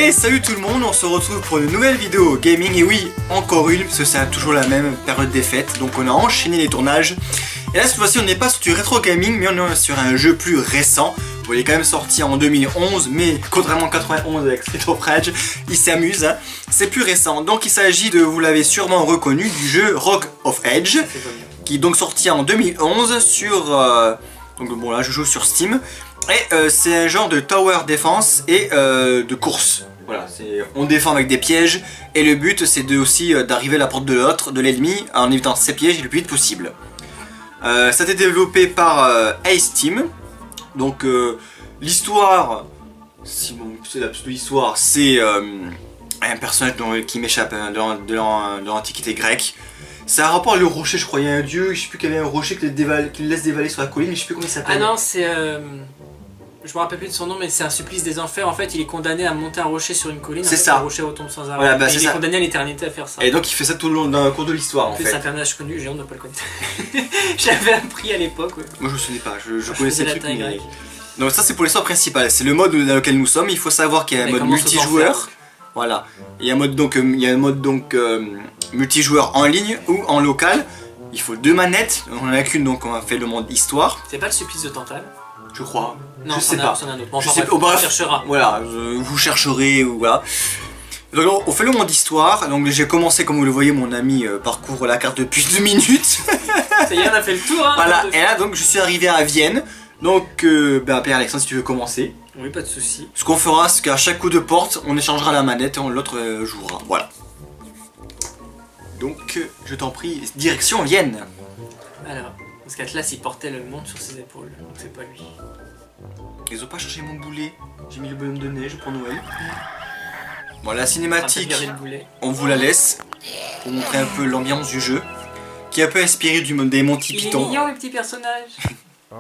Et salut tout le monde, on se retrouve pour une nouvelle vidéo gaming. Et oui, encore une, parce que c'est toujours la même période des fêtes. Donc on a enchaîné les tournages. Et là cette fois-ci on n'est pas sur du rétro gaming, mais on est sur un jeu plus récent. Bon, il est quand même sorti en 2011, mais contrairement à 91 avec Street of Rage, il s'amuse, hein. C'est plus récent. Donc il s'agit de, vous l'avez sûrement reconnu, du jeu Rock of Edge, qui est donc sorti en 2011 sur... donc bon là je joue sur Steam. Et c'est un genre de tower défense et de course. Voilà, on défend avec des pièges. Et le but c'est aussi d'arriver à la porte de l'autre, de l'ennemi, en évitant ses pièges le plus vite possible. Ça a été développé par Ace Team. Donc l'histoire, si bon, c'est la pseudo-histoire, c'est un personnage qui m'échappe de l'antiquité grecque. C'est un rapport à le rocher, je crois, il y a un dieu, je sais plus qu'il y avait un rocher qui le laisse dévaler sur la colline, mais je sais plus comment il s'appelle. Ah non, c'est... je me rappelle plus de son nom, mais c'est un supplice des enfers. En fait, il est condamné à monter un rocher sur une colline. C'est ça. Le rocher retombe sans arrêt. Voilà, bah, il est condamné à l'éternité à faire ça. Et donc il fait ça tout le long dans le cours de l'histoire en fait. C'est un personnage connu, j'ai honte de ne pas le connaître. Je l'avais appris à l'époque. Ouais. Moi je me souviens pas, je connaissais le truc. Mais... Donc ça c'est pour l'histoire principale, c'est le mode dans lequel nous sommes. Il faut savoir qu'il y a un mode multijoueur. Voilà. Il y a un mode donc, multijoueur en ligne ou en local. Il faut 2 manettes, on en a qu'une donc on a fait le mode histoire. C'est pas le supplice de Tantale? Je crois. Non, je sais pas. c'en a un autre. Bon, je sais pas. Bref, cherchera. Voilà, vous chercherez ou voilà. Donc on fait le monde histoire. Donc j'ai commencé, comme vous le voyez, mon ami parcourt la carte depuis 2 minutes. Ça y est, on a fait le tour. Hein, voilà. Et là donc je suis arrivé à Vienne. Donc Pierre-Alexandre, si tu veux commencer. Oui, pas de souci. Ce qu'on fera, c'est qu'à chaque coup de porte, on échangera la manette et l'autre jouera. Voilà. Donc je t'en prie, direction Vienne. Alors, parce qu'Atlas il portait le monde sur ses épaules, donc c'est pas lui. Ils ont pas cherché mon boulet. J'ai mis le bonhomme de neige pour Noël. Bon, la cinématique, on vous la laisse pour montrer un peu l'ambiance du jeu, qui est un peu inspiré des Monty Python. Il est mignon le petit personnage. Oh.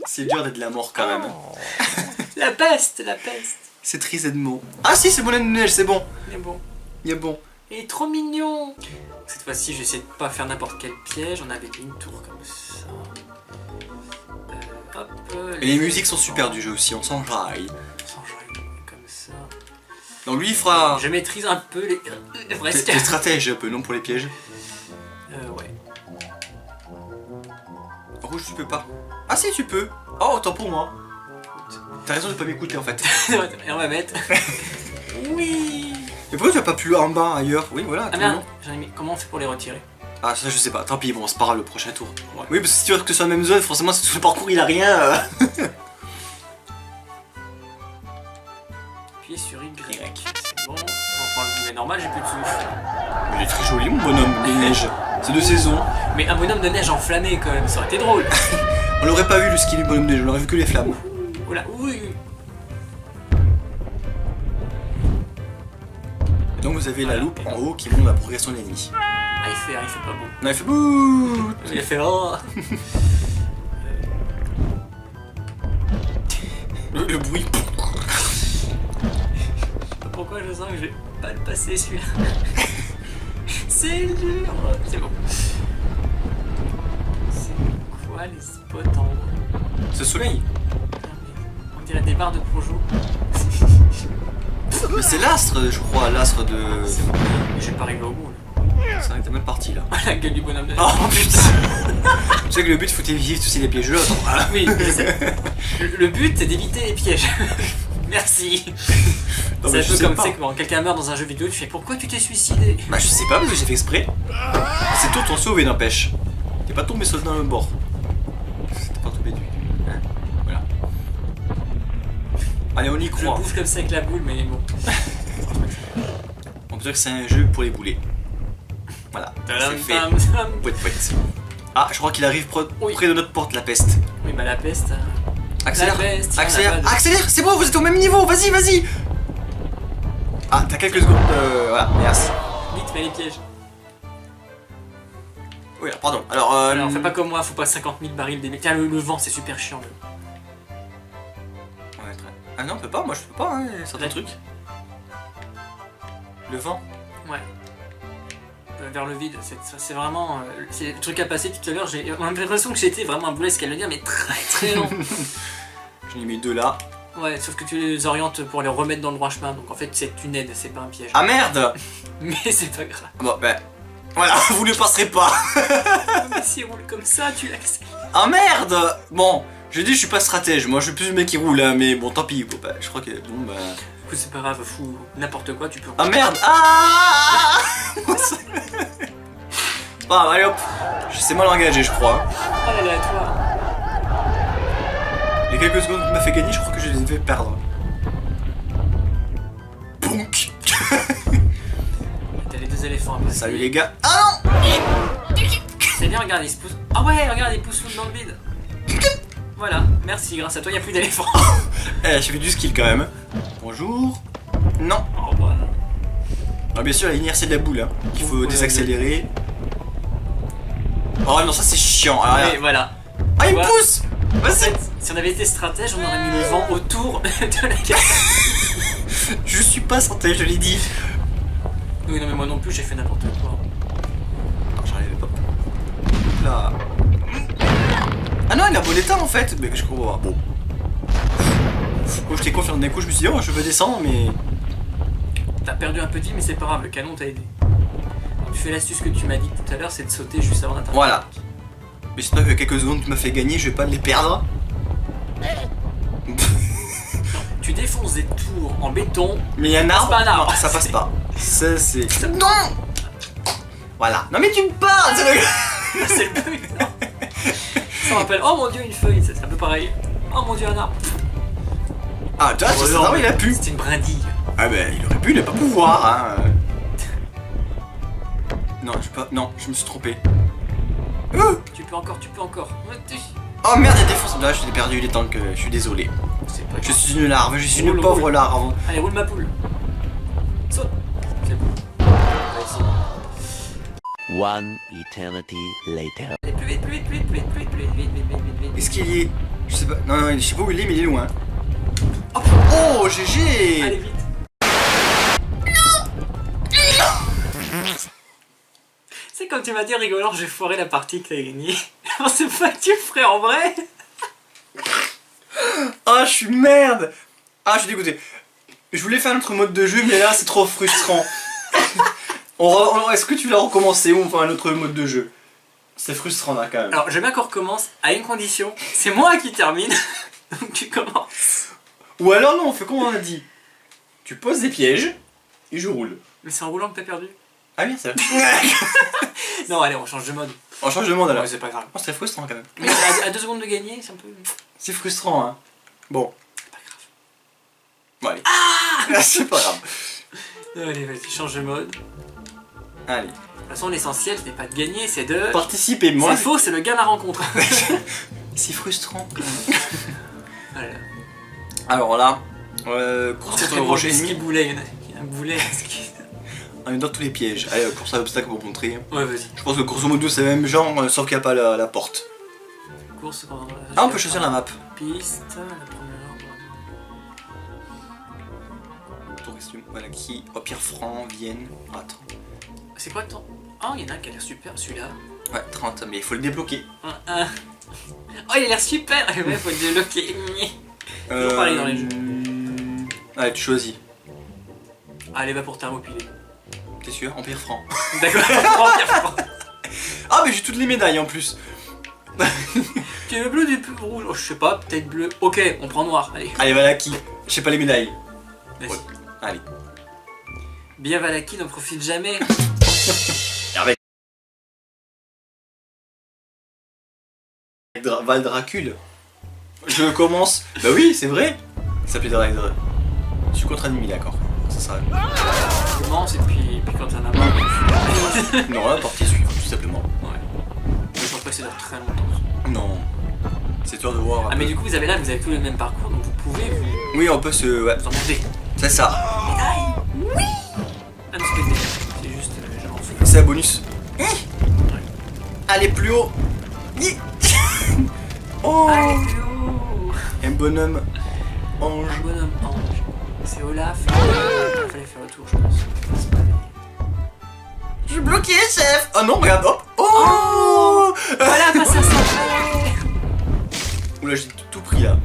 C'est dur d'être de la mort quand même. La peste, la peste. C'est triste de mots. Ah si, c'est bonhomme de neige, c'est bon. Il est bon. Il est bon. Il est trop mignon. Cette fois-ci, j'essaie de pas faire n'importe quel piège. On avait une tour comme ça. Hop. Et les musiques sont super du jeu aussi, on s'enjaille. Comme ça. Donc lui il fera... Je maîtrise un peu les T'es stratège un peu, non, pour les pièges? Ouais. Rouge tu peux pas. Ah si tu peux. Oh autant pour moi. T'as raison de pas m'écouter en fait. Et on va mettre. Oui. Mais pourquoi tu vas pas plus en bas ailleurs? Oui voilà. Ah merde, j'en ai mis. Comment on fait pour les retirer? Ah ça je sais pas, tant pis, bon c'est pas grave le prochain tour. Ouais. Oui parce que si tu veux que ce soit la même zone, forcément si tout le parcours il a rien. Appuyez sur Y. C'est bon. On prend le boulet normal, j'ai plus de souffle. Il est très joli mon bonhomme de neige. C'est de saison. Mais un bonhomme de neige enflammé quand même, ça aurait été drôle. On l'aurait pas vu le ski du bonhomme de neige, on aurait vu que les flammes. Oula, oui. Et donc vous avez la loupe en haut qui montre la progression de l'ennemi. Ah il fait pas beau. Non il fait bouh. Il a fait oh. Le bruit. Pourquoi je sens que je vais pas le passer celui-là. C'est dur. C'est bon. C'est quoi les spots en haut? Ce soleil. On dirait des barres de Projo. Mais c'est l'astre je crois, l'astre de... C'est bon, je vais pas arriver au bout là. C'est vrai que t'es même parti là. La gueule du bonhomme de neige. Oh putain. Tu sais que le but faut éviter tous les pièges là. Oui, le but c'est d'éviter les pièges. Merci. C'est un peu comme c'est quand quelqu'un meurt dans un jeu vidéo, tu fais pourquoi tu t'es suicidé? Bah je sais pas parce que j'ai fait exprès. C'est toi t'en sauvé n'empêche. T'es pas tombé seul dans le bord. T'es pas tombé du... Hein, voilà. Allez on y croit. Je bouge comme ça avec la boule mais bon. On peut dire que c'est un jeu pour les boulets. Voilà. C'est fait. Pouet. Ah je crois qu'il arrive près de notre porte la peste. Oui bah la peste. Accélère. La peste, Accélère. Accélère. C'est bon vous êtes au même niveau. Vas-y. Ah, t'as quelques secondes, voilà, merci. Vite, fais les pièges. Oui, pardon, alors... Alors, fais pas comme moi, faut pas 50 000 barils des... Tiens, le vent, c'est super chiant. Ouais, très... Ah non, on peut pas, moi je peux pas, hein, certains trucs. Le vent. Ouais. Vers le vide, c'est vraiment... c'est le truc à passer tout à l'heure, j'ai l'impression que j'étais vraiment un boulet escalonier, mais très très long. J'en ai mis 2 là. Ouais, sauf que tu les orientes pour les remettre dans le droit chemin, donc en fait c'est une aide, c'est pas un piège. Ah merde. Mais c'est pas grave. Bon, ben... Voilà, vous ne passerez pas. Mais s'il roule comme ça, tu l'accélères. Ah merde. Bon, je dis je suis pas stratège, moi je suis plus le mec qui roule, hein, mais bon tant pis, quoi. Bah, je crois que... Bon bah... Du coup c'est pas grave, fou, n'importe quoi, tu peux... Ah merde. Ah. Ah, allez hop. C'est mal engagé, je crois. Oh là là, toi. Les quelques secondes qu'il m'a fait gagner, je crois que je les ai fait perdre. Bonk. T'as les 2 éléphants après. Salut les gars. Ah non. C'est bien, regarde, ils se poussent... Ah ouais, regarde, ils poussent dans le vide. Voilà, merci, grâce à toi, il n'y a plus d'éléphants. Eh, j'ai fait du skill quand même. Bonjour. Non. Oh bah... Ah, bien sûr, l'inertie de la boule, hein, qu'il faut désaccélérer. Oh non, ça c'est chiant. Alors, Mais voilà. ah, il me Ouais. pousse. En Vas-y. fait, si on avait été stratège, on aurait mis le vent autour de la carte. Je suis pas santé, je l'ai dit. Oui, non mais moi non plus, j'ai fait n'importe quoi. Alors, j'arrivais pas. Là. Ah non, il a bon état en fait. Mais je crois. Bon. Quand j'étais confiant d'un coup, je me suis dit, oh, je veux descendre, mais. T'as perdu un peu de vie, mais c'est pas grave, le canon t'a aidé. Donc, tu fais l'astuce que tu m'as dit tout à l'heure, c'est de sauter juste avant d'atteindre. Voilà. Mais j'espère que quelques secondes tu m'as fait gagner, je vais pas les perdre. Tu défonces des tours en béton. Mais il y a un arbre. pas un arbre. Non, ça passe pas. Ça c'est. Non. Voilà. Non mais tu me parles, c'est le. C'est le but, non. Ça me rappelle, oh mon dieu, une feuille, c'est un peu pareil. Oh mon dieu, un arbre. Ah, tu vois, Oh, cet non, arbre il a pu. C'était une brindille. Ah ben il aurait pu ne pas pouvoir, hein. Non, je me suis trompé. Tu peux encore, tu peux encore. Oh merde, il défonce. Là, je t'ai perdu les tanks, je suis désolé. C'est pas Je grave. suis une larve, je suis une Roule, pauvre roule. larve. Allez, roule ma poule. Saute. C'est bon. Vas-y. One eternity later. Allez, plus vite, plus vite, plus vite, plus vite, plus vite, plus vite, vite, vite, vite, vite. Est-ce qu'il y est? Je sais pas. Non, je sais pas où il est, mais il est loin. Hop. Oh, GG. Allez, vite. C'est comme tu m'as dit rigolant, j'ai foiré la partie que t'as gagnée. Je pensais pas que tu le ferais en vrai. Ah, je suis merde. Ah, je suis dégoûté. Je voulais faire un autre mode de jeu, mais là, c'est trop frustrant. Est-ce que tu vas recommencer ou on fait un autre mode de jeu? C'est frustrant là quand même. Alors, j'aime bien qu'on recommence à une condition. C'est moi qui termine. Donc tu commences. Ou alors non, on fait comme on a dit. Tu poses des pièges et je roule. Mais c'est en roulant que t'as perdu. Ah bien ça. Non, allez, on change de mode. On change de monde alors. Ouais, c'est pas grave. Oh, c'est frustrant quand même. Mais à 2 secondes de gagner, c'est un peu... C'est frustrant hein. Bon. C'est pas grave. Bon allez. Ah c'est pas grave. Allez, vas-y, change de mode. De Allez. toute façon, l'essentiel, c'est pas de gagner, c'est de... Participez moi. C'est faux, c'est le gars à la rencontre. C'est frustrant. Voilà. Alors là, course C'est contre le vraiment rocher le ski ennemi. boulet, il y a un boulet. On est dans tous les pièges. Allez, course à obstacle pour montrer. Ouais, vas-y. Je pense que grosso modo c'est le même genre, sauf qu'il n'y a pas la porte. Course contre... Ah, on peut choisir la map. Piste, la première... Tourisme, voilà qui. Oh, Pierre Franc, Vienne. Oh, attends. C'est quoi ton... Oh, il y en a un qui a l'air super, celui-là. Ouais, 30, mais il faut le débloquer. Oh, il a l'air super. Ouais, faut le débloquer. Toujours pareil dans les jeux. Allez, tu choisis. Allez, va pour Thermopylae. T'es sûr? Empire franc. D'accord, prends Pierre Franc. Ah, mais j'ai toutes les médailles en plus. Tu veux bleu, du plus rouge? Oh, je sais pas, peut-être bleu. Ok, on prend noir, allez. Allez, Valaki. Je sais pas les médailles. Vas-y. Ouais. Allez. Bien Valaki, n'en profite jamais. Avec Val Dracule. Je commence. Bah oui, c'est vrai. Ça s'appelait Dracule. Je suis contre ennemi, d'accord. Ça sera. Tu commences et puis quand t'en as marre. Non, la partie suivante, tout simplement. Ouais. Je pense pas que ça dure très longtemps. Non. C'est dur de voir. Ah, mais du coup, vous avez tous le même parcours, donc vous pouvez vous Oui, on peut se. Ouais. en demander. C'est ça. Ah non, c'est pas une médaille. C'est juste, je m'en fous. C'est un bonus. Allez, plus haut. Oh. Allez, plus haut. Un bonhomme. ange. Un bonhomme ange. C'est Olaf. Il fallait faire le tour, je pense. C'est pas bien. Je suis bloqué, chef. Oh non, regarde, hop. Oh, Voilà, pas ça fait. Oula, j'ai tout pris là.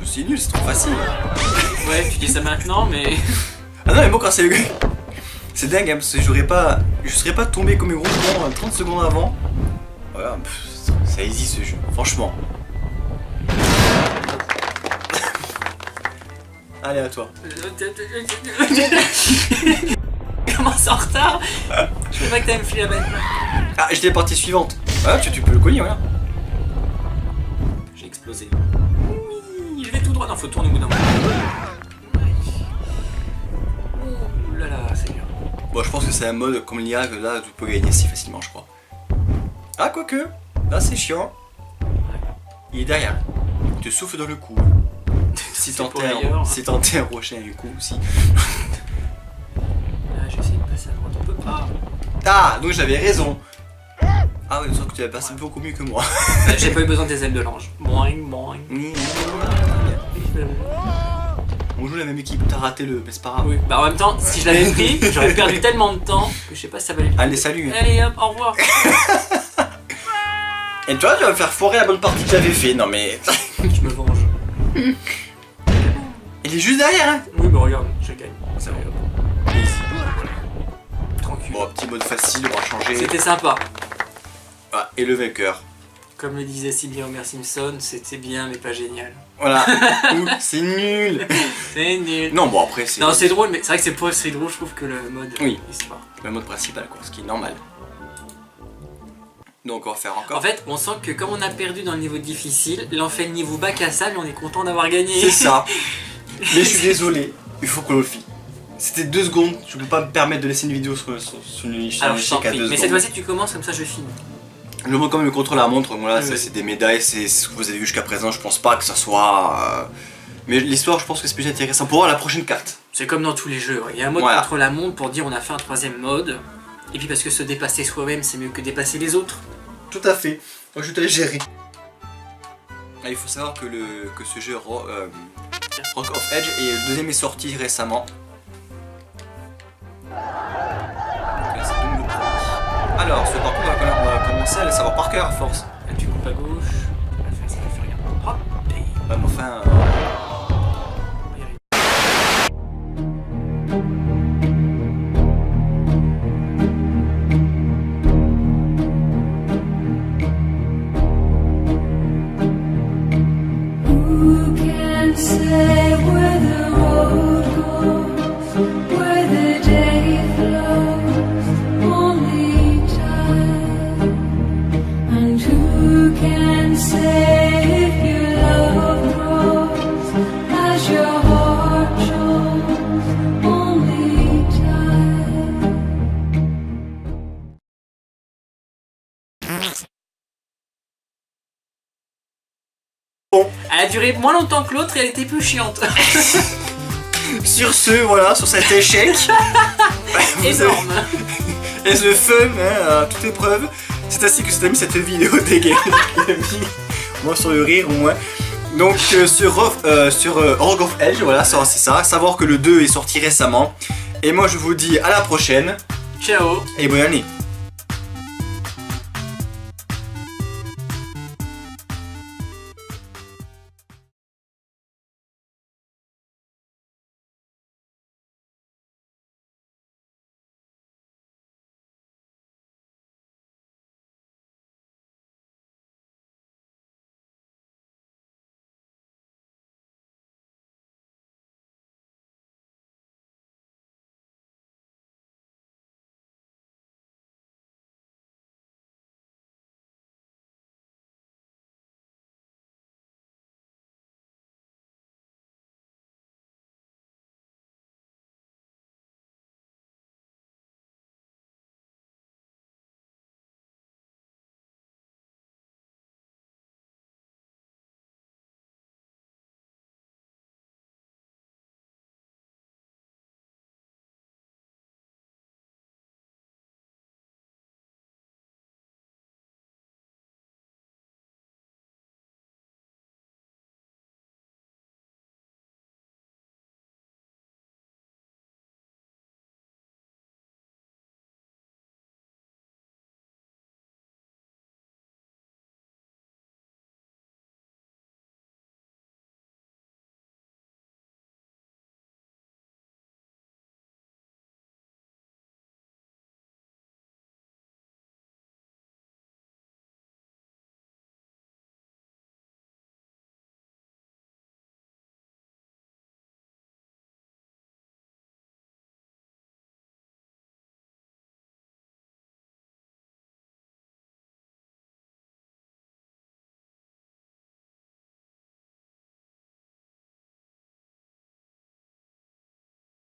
C'est nul, c'est trop facile. Ouais, tu dis ça maintenant, mais. Ah non, mais bon, quand c'est le. C'est dingue, hein, parce que je serais pas tombé comme un gros con 30 secondes avant. Voilà, ça easy ce jeu, franchement. Allez, à toi. Comment c'est en retard? Je veux pas que t'aies me filer la bête. Ah, j'étais partie suivante. Ah, tu peux le cogner, voilà. J'ai explosé. Oui, je vais tout droit. Non, faut tourner au bout d'un moment. Ouh là là, c'est dur. Bon, je pense que c'est un mode comme l'IA que là, tu peux gagner si facilement, je crois. Ah, quoique, là, c'est chiant. Il est derrière. Il te souffle dans le cou. Si t'enterres un rocher un coup aussi. Là, j'essaie de passer à droite. On peut pas. Ah, donc j'avais raison. Ah oui, sauf que tu as passé beaucoup mieux que moi. J'ai pas eu besoin des ailes de l'ange. Boing, boing. On joue la même équipe, t'as raté mais c'est pas grave. Oui, bah en même temps, si je l'avais pris, j'aurais perdu tellement de temps que je sais pas si ça valait le coup. Allez, salut. Allez hop, au revoir. Et toi, tu vas me faire foirer la bonne partie que j'avais fait, non mais. Je me venge. Il est juste derrière, hein. Oui, bah regarde, je gagne. C'est bon. Tranquille. Bon, petit mode facile, on va changer. C'était sympa. Ah, et le vainqueur. Comme le disait si bien Homer Simpson, c'était bien mais pas génial. Voilà. Ouh, c'est nul. C'est nul. Non, bon après c'est. Non, c'est drôle, mais c'est vrai que c'est pas aussi drôle, je trouve, que le mode Oui. histoire. Le mode principal, quoi, ce qui est normal. Donc on va faire encore. En fait, on sent que comme on a perdu dans le niveau difficile, là on fait le niveau bac à sable et on est content d'avoir gagné. C'est ça. Mais je suis désolé, il faut qu'on le fasse. C'était 2 secondes, je peux pas me permettre de laisser une vidéo sur une chaîne Alors je t'en à 2 prie. secondes. Mais cette fois-ci tu commences, comme ça je finis. Je montre quand même le contrôle à la montre, voilà, Oui. c'est des médailles, c'est ce que vous avez vu jusqu'à présent, je pense pas que ça soit... Mais l'histoire, je pense que c'est plus intéressant pour voir la prochaine carte. C'est comme dans tous les jeux, il y a un mode Voilà. contre la montre pour dire on a fait un 3ème mode. Et puis parce que se dépasser soi-même c'est mieux que dépasser les autres. Tout à fait, moi je te les gérer. Ah, il faut savoir que, ce jeu Rock of Edge, et le 2ème est sorti récemment. Donc, là, c'est donc le premier. Alors, ce parcours, on va commencer à le savoir par cœur à force. Là tu coupes à gauche, ça fait rien. Hop, et Ouais, mais enfin... on va y arriver. Who can say where the road goes, where the day flows, only time. And who can say if your love grows as your heart shows, only time. Elle a duré moins longtemps que l'autre et elle était plus chiante. Sur ce, voilà, sur cet échec, vous avez- Énorme. et ce fun, hein, à toute épreuve, c'est ainsi que s'est mis cette vidéo des gaming. Moi sur le rire au moins. Donc sur Rock of Edge, voilà, c'est ça, savoir que le 2 est sorti récemment. Et moi je vous dis à la prochaine, Ciao. et bonne année.